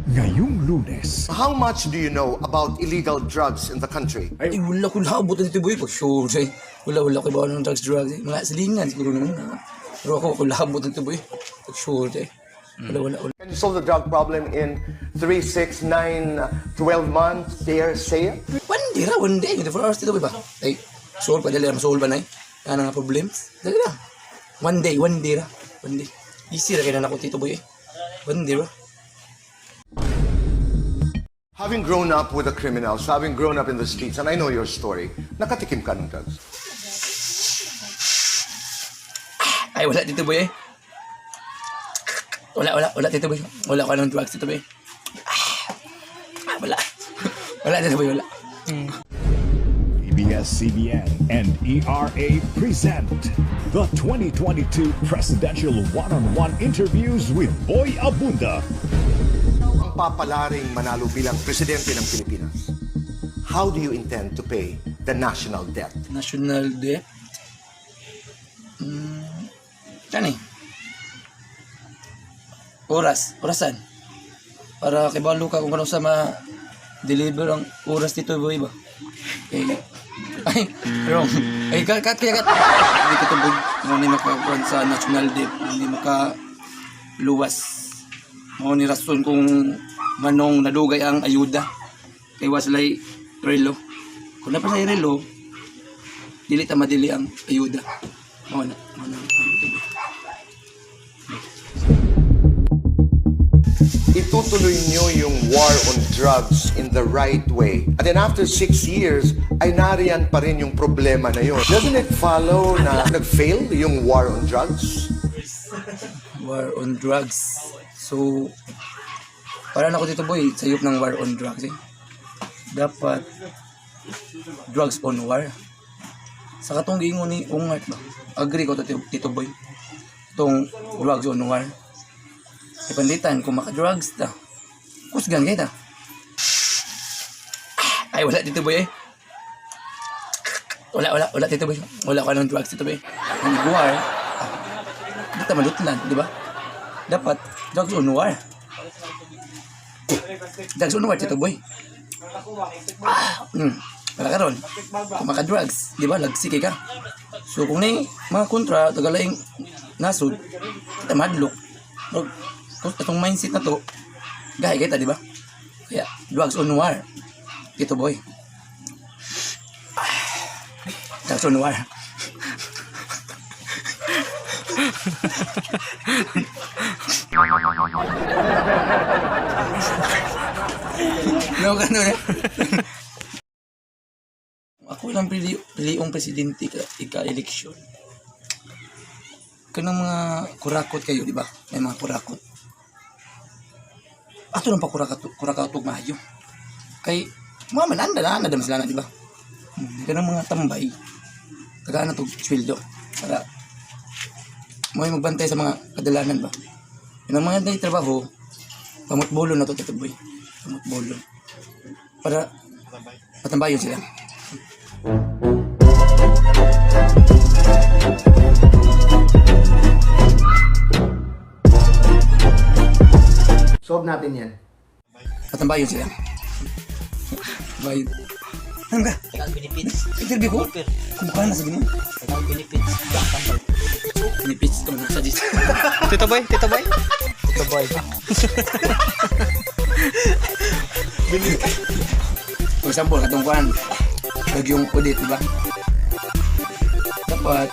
Ngayong Lunes. How much do you know about illegal drugs in the country? Ay, wala ko labot dito boy. Pag sure say. Wala ko ba ng drugs. Mga silingan siguro naman. Pero ako labot dito boy. Pag sure say. Wala. Can you solve the drug problem in 3, 6, 9, 12 months? Dare say it? One day. 24 hours dito boy ba? Ay, solve pa dali. Solve ba na eh? Ano nga problems? Dali lang. One day ra. One day. Easy ra kaya na ako dito boy eh. One day ra. Having grown up with the criminals, having grown up in the streets, and I know your story, nakatikim ka ng drugs. Ay, wala dito boy eh. Wala dito boy. Wala ka ng drugs dito boy. Wala. Wala dito boy, wala. ABS-CBN and ERA present the 2022 Presidential One-on-One Interviews with Boy Abunda. Ang papalaring manalo bilang presidente ng Pilipinas, how do you intend to pay the national debt? National debt? Yan eh. Orasan. Para kibalo ka kung ano sa ma-deliver ang oras dito boy ba? Ay, wrong. Ay, kat. Hindi ko tubog. Hindi makakuan sa national debt. Hindi makaluwas. Mga ni rason kung manong nadugay ang ayuda. Kaya waslay relo. Kung napasay relo, dili ta madili ang ayuda. Mana. Itutuloy nyo yung war on drugs in the right way. And then after 6 years, ay nariyan pa rin yung problema na yun. Doesn't it follow na nag-fail yung war on drugs? War on drugs. So, para na ako dito boy, sayop ng war on drugs eh. Dapat drugs on war. Sa katong giingon ni Ungat ba? Agree ko dito boy. Itong drugs on war. Ipanditan kung maka-drugs ta. Kusgan kayo ta. Ay, wala dito boy eh. Wala dito boy. Wala ka ng drugs dito boy. Ang war, hindi ta malutlan, di ba? Dapat, drugs on war. Drugs on war dito boy. Wala ka ron. Kung maka-drugs, di ba? Lagsiki ka. So kung na mga kontra, tagalayang nasod, kita madlok. Itong mindset na to, gahay kita, di ba? Kaya, drugs on war. Dito, boy. Drugs on war. No, ganun eh. Ako lang piliong presidente ika-eleksyon. Kanang mga kurakot kayo, di ba? May mga kurakot. Ato lang pa kurakot mayo. Kay, mga mananda na sila na, di ba? Kanang mga tambay. Tagaan na itong sweldo. Para, may magbantay sa mga kadalanan ba? Yung mga day trabaho, pamutbolon na ito, tataboy. Pamutbolon. Para, patambayon sila. Solve natin yan. Patambayon sila. Bayo. Ano ka? Tagal Philippines. Interview ko? Kumukha na sa ganyan. Tagal Philippines. Pinipits ko na sa dis. Tito boy. For example, katungkuhan. Pag yung audit, diba? Dapat